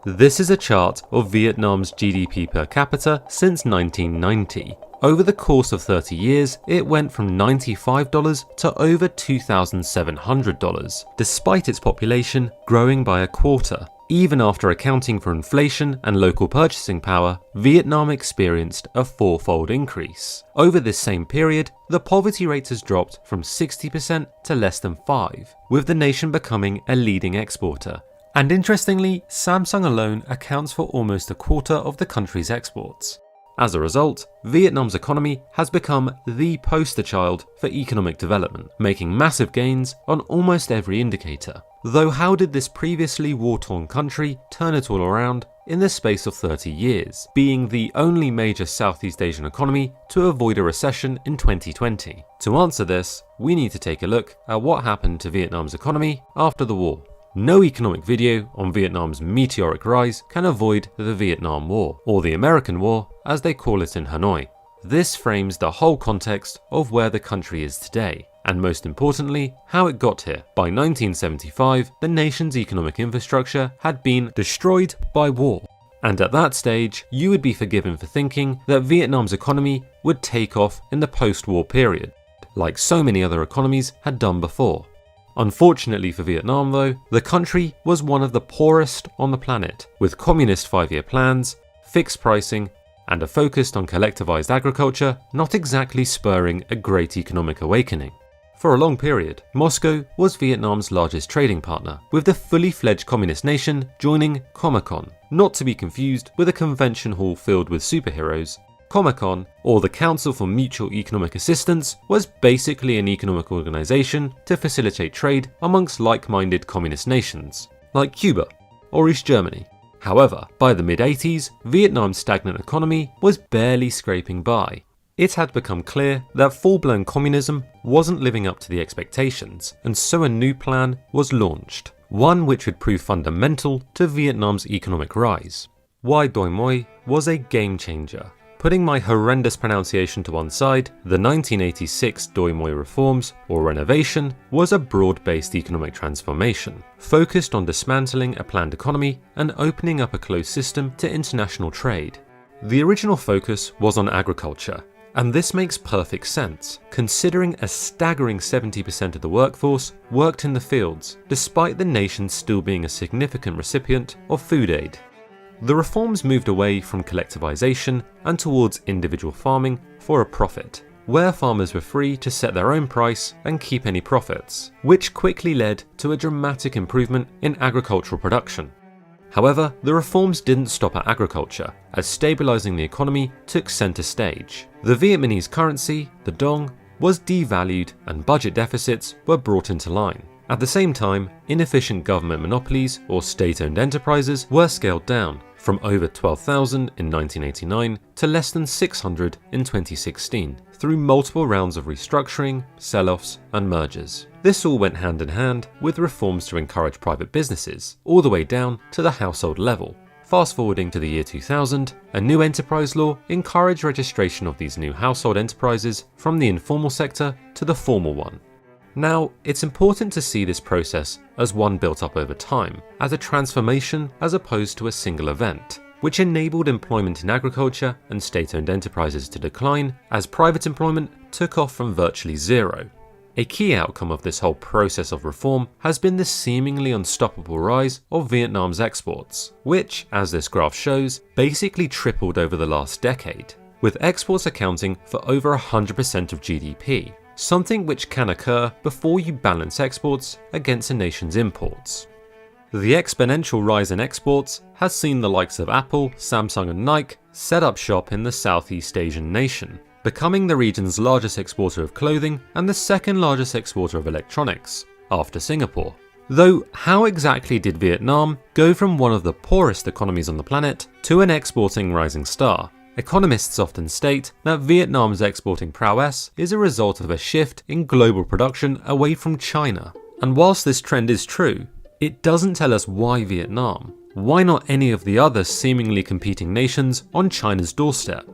This is a chart of Vietnam's GDP per capita since 1990. Over the course of 30 years, it went from $95 to over $2,700, despite its population growing by a quarter. Even after accounting for inflation and local purchasing power, Vietnam experienced a fourfold increase. Over this same period, the poverty rate has dropped from 60% to less than 5%, with the nation becoming a leading exporter. And interestingly, Samsung alone accounts for almost a quarter of the country's exports. As a result, Vietnam's economy has become the poster child for economic development, making massive gains on almost every indicator. Though how did this previously war-torn country turn it all around in the space of 30 years, being the only major Southeast Asian economy to avoid a recession in 2020? To answer this, we need to take a look at what happened to Vietnam's economy after the war. No economic video on Vietnam's meteoric rise can avoid the Vietnam War, or the American War as they call it in Hanoi. This frames the whole context of where the country is today, and most importantly, how it got here. By 1975, the nation's economic infrastructure had been destroyed by war. And at that stage, you would be forgiven for thinking that Vietnam's economy would take off in the post-war period, like so many other economies had done before. Unfortunately for Vietnam though, the country was one of the poorest on the planet, with communist 5-year plans, fixed pricing, and a focus on collectivized agriculture not exactly spurring a great economic awakening. For a long period, Moscow was Vietnam's largest trading partner, with the fully fledged communist nation joining Comecon, not to be confused with a convention hall filled with superheroes. Comecon, or the Council for Mutual Economic Assistance, was basically an economic organization to facilitate trade amongst like-minded communist nations, like Cuba or East Germany. However, by the mid-80s, Vietnam's stagnant economy was barely scraping by. It had become clear that full-blown communism wasn't living up to the expectations, and so a new plan was launched, one which would prove fundamental to Vietnam's economic rise. Y Doi Moi was a game-changer. Putting my horrendous pronunciation to one side, the 1986 Doi Moi reforms, or renovation, was a broad-based economic transformation, focused on dismantling a planned economy and opening up a closed system to international trade. The original focus was on agriculture, and this makes perfect sense, considering a staggering 70% of the workforce worked in the fields, despite the nation still being a significant recipient of food aid. The reforms moved away from collectivization and towards individual farming for a profit, where farmers were free to set their own price and keep any profits, which quickly led to a dramatic improvement in agricultural production. However, the reforms didn't stop at agriculture, as stabilizing the economy took center stage. The Vietnamese currency, the dong, was devalued and budget deficits were brought into line. At the same time, inefficient government monopolies or state-owned enterprises were scaled down, from over 12,000 in 1989 to less than 600 in 2016, through multiple rounds of restructuring, sell-offs, and mergers. This all went hand in hand with reforms to encourage private businesses, all the way down to the household level. Fast forwarding to the year 2000, a new enterprise law encouraged registration of these new household enterprises from the informal sector to the formal one. Now, it's important to see this process as one built up over time, as a transformation as opposed to a single event, which enabled employment in agriculture and state-owned enterprises to decline as private employment took off from virtually zero. A key outcome of this whole process of reform has been the seemingly unstoppable rise of Vietnam's exports, which, as this graph shows, basically tripled over the last decade, with exports accounting for over 100% of GDP. Something which can occur before you balance exports against a nation's imports. The exponential rise in exports has seen the likes of Apple, Samsung and Nike set up shop in the Southeast Asian nation, becoming the region's largest exporter of clothing and the second largest exporter of electronics, after Singapore. Though how exactly did Vietnam go from one of the poorest economies on the planet to an exporting rising star? Economists often state that Vietnam's exporting prowess is a result of a shift in global production away from China. And whilst this trend is true, it doesn't tell us why Vietnam. Why not any of the other seemingly competing nations on China's doorstep?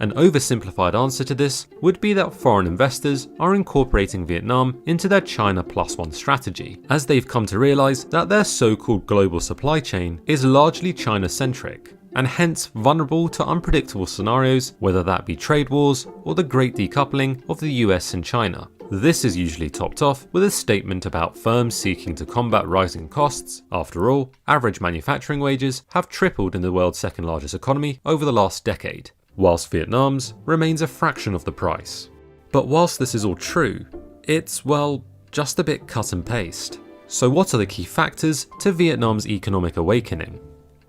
An oversimplified answer to this would be that foreign investors are incorporating Vietnam into their China Plus One strategy, as they've come to realise that their so-called global supply chain is largely China-centric, and hence vulnerable to unpredictable scenarios, whether that be trade wars or the great decoupling of the US and China. This is usually topped off with a statement about firms seeking to combat rising costs. After all, average manufacturing wages have tripled in the world's second largest economy over the last decade, whilst Vietnam's remains a fraction of the price. But whilst this is all true, it's, well, just a bit cut and paste. So what are the key factors to Vietnam's economic awakening?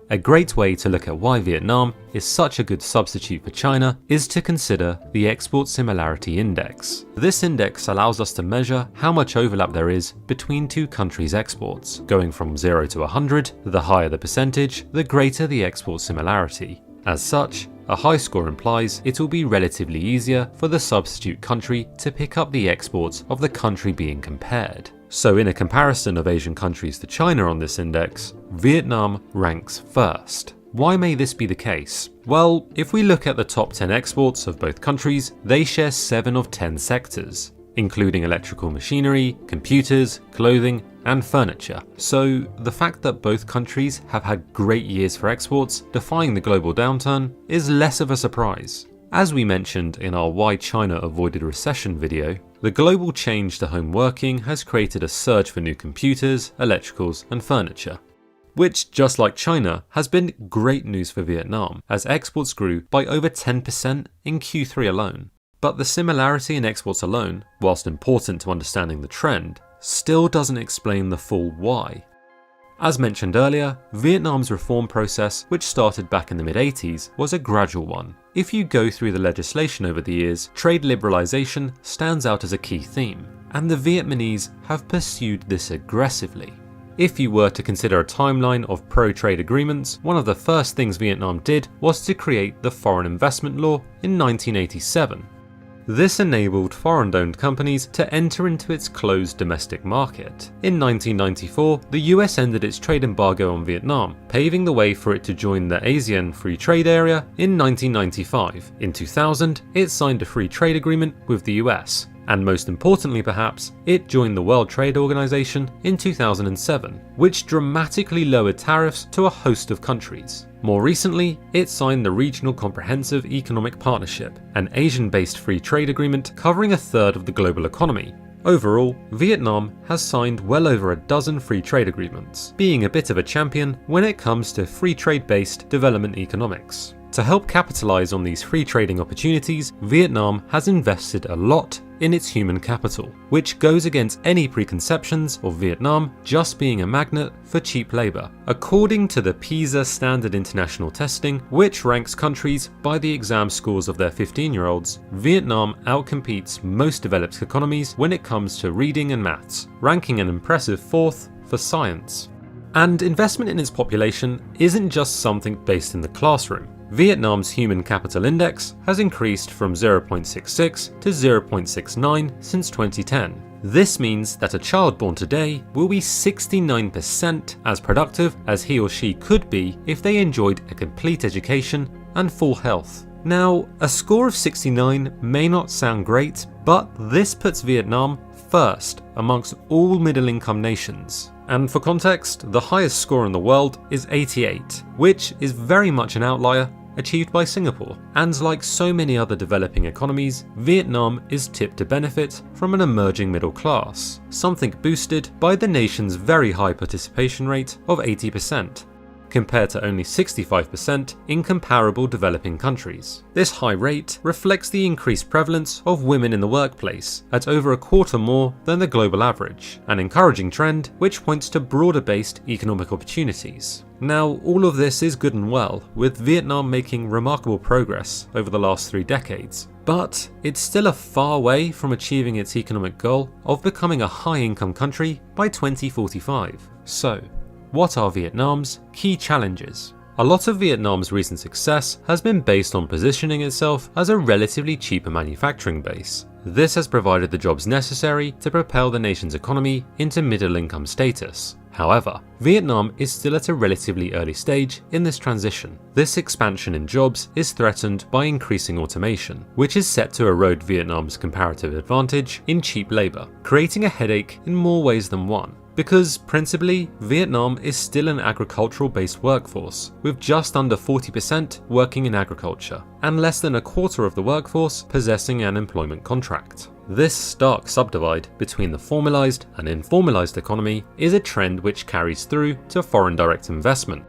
A great way to look at why Vietnam is such a good substitute for China is to consider the Export Similarity Index. This index allows us to measure how much overlap there is between two countries' exports. Going from 0 to 100, the higher the percentage, the greater the export similarity. As such, a high score implies it will be relatively easier for the substitute country to pick up the exports of the country being compared. So in a comparison of Asian countries to China on this index, Vietnam ranks first. Why may this be the case? Well, if we look at the top 10 exports of both countries, they share 7 of 10 sectors, including electrical machinery, computers, clothing, and furniture. So the fact that both countries have had great years for exports, defying the global downturn, is less of a surprise. As we mentioned in our Why China Avoided Recession video, the global change to home working has created a surge for new computers, electricals, and furniture, which, just like China, has been great news for Vietnam, as exports grew by over 10% in Q3 alone. But the similarity in exports alone, whilst important to understanding the trend, still doesn't explain the full why. As mentioned earlier, Vietnam's reform process, which started back in the mid-80s, was a gradual one. If you go through the legislation over the years, trade liberalisation stands out as a key theme, and the Vietnamese have pursued this aggressively. If you were to consider a timeline of pro-trade agreements, one of the first things Vietnam did was to create the Foreign Investment Law in 1987. This enabled foreign-owned companies to enter into its closed domestic market. In 1994, the US ended its trade embargo on Vietnam, paving the way for it to join the ASEAN Free Trade Area in 1995. In 2000, it signed a free trade agreement with the US. And most importantly perhaps, it joined the World Trade Organization in 2007, which dramatically lowered tariffs to a host of countries. More recently, it signed the Regional Comprehensive Economic Partnership, an Asian-based free trade agreement covering a third of the global economy. Overall, Vietnam has signed well over a dozen free trade agreements, being a bit of a champion when it comes to free trade-based development economics. To help capitalize on these free trading opportunities, Vietnam has invested a lot in its human capital, which goes against any preconceptions of Vietnam just being a magnet for cheap labor. According to the PISA Standard International Testing, which ranks countries by the exam scores of their 15-year-olds, Vietnam outcompetes most developed economies when it comes to reading and maths, ranking an impressive 4th for science. And investment in its population isn't just something based in the classroom. Vietnam's Human Capital Index has increased from 0.66 to 0.69 since 2010. This means that a child born today will be 69% as productive as he or she could be if they enjoyed a complete education and full health. Now, a score of 69 may not sound great, but this puts Vietnam first amongst all middle-income nations. And for context, the highest score in the world is 88, which is very much an outlier achieved by Singapore. And like so many other developing economies, Vietnam is tipped to benefit from an emerging middle class, something boosted by the nation's very high participation rate of 80%. Compared to only 65% in comparable developing countries. This high rate reflects the increased prevalence of women in the workplace at over a quarter more than the global average, an encouraging trend which points to broader-based economic opportunities. Now, all of this is good and well, with Vietnam making remarkable progress over the last 3 decades, but it's still a far way from achieving its economic goal of becoming a high-income country by 2045. So, what are Vietnam's key challenges? A lot of Vietnam's recent success has been based on positioning itself as a relatively cheaper manufacturing base. This has provided the jobs necessary to propel the nation's economy into middle-income status. However, Vietnam is still at a relatively early stage in this transition. This expansion in jobs is threatened by increasing automation, which is set to erode Vietnam's comparative advantage in cheap labour, creating a headache in more ways than one. Because, principally, Vietnam is still an agricultural-based workforce, with just under 40% working in agriculture, and less than a quarter of the workforce possessing an employment contract. This stark subdivide between the formalised and informalised economy is a trend which carries through to foreign direct investment.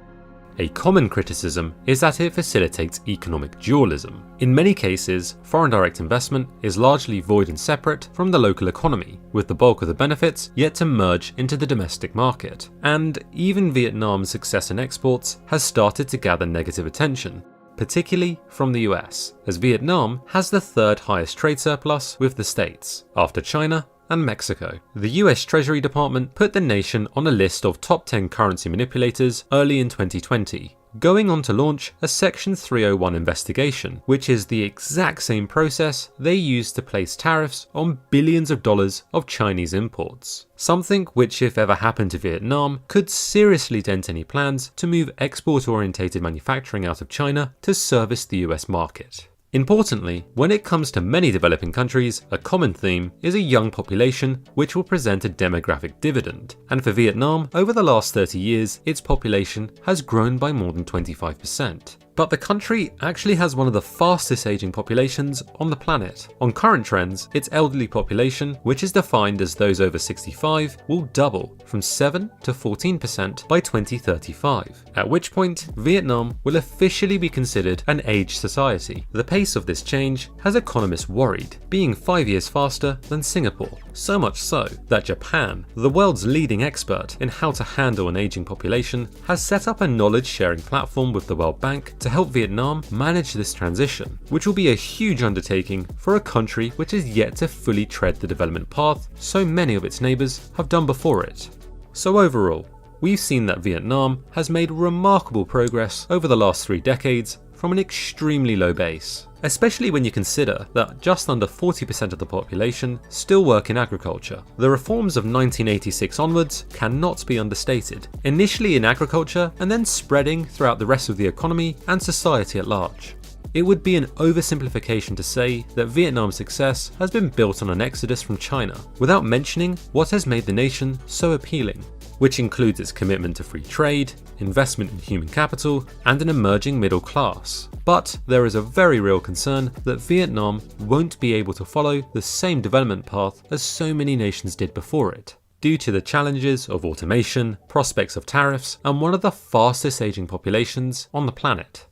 A common criticism is that it facilitates economic dualism. In many cases, foreign direct investment is largely void and separate from the local economy, with the bulk of the benefits yet to merge into the domestic market. And even Vietnam's success in exports has started to gather negative attention, particularly from the US, as Vietnam has the third highest trade surplus with the States, after China and Mexico. The US Treasury Department put the nation on a list of top 10 currency manipulators early in 2020, going on to launch a Section 301 investigation, which is the exact same process they used to place tariffs on billions of dollars of Chinese imports. Something which, if ever happened to Vietnam, could seriously dent any plans to move export-orientated manufacturing out of China to service the US market. Importantly, when it comes to many developing countries, a common theme is a young population which will present a demographic dividend, and for Vietnam, over the last 30 years, its population has grown by more than 25%. But the country actually has one of the fastest aging populations on the planet. On current trends, its elderly population, which is defined as those over 65, will double from 7 to 14% by 2035, at which point Vietnam will officially be considered an aged society. The pace of this change has economists worried, being 5 years faster than Singapore. So much so that Japan, the world's leading expert in how to handle an aging population, has set up a knowledge-sharing platform with the World Bank to help Vietnam manage this transition, which will be a huge undertaking for a country which is yet to fully tread the development path so many of its neighbours have done before it. So overall, we've seen that Vietnam has made remarkable progress over the last 3 decades from an extremely low base, especially when you consider that just under 40% of the population still work in agriculture. The reforms of 1986 onwards cannot be understated, initially in agriculture and then spreading throughout the rest of the economy and society at large. It would be an oversimplification to say that Vietnam's success has been built on an exodus from China, without mentioning what has made the nation so appealing, which includes its commitment to free trade, investment in human capital, and an emerging middle class. But there is a very real concern that Vietnam won't be able to follow the same development path as so many nations did before it, due to the challenges of automation, prospects of tariffs, and one of the fastest aging populations on the planet.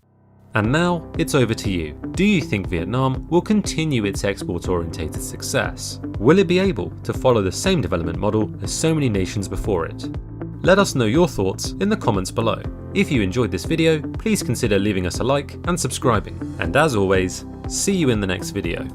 And now, it's over to you. Do you think Vietnam will continue its export-orientated success? Will it be able to follow the same development model as so many nations before it? Let us know your thoughts in the comments below. If you enjoyed this video, please consider leaving us a like and subscribing. And as always, see you in the next video.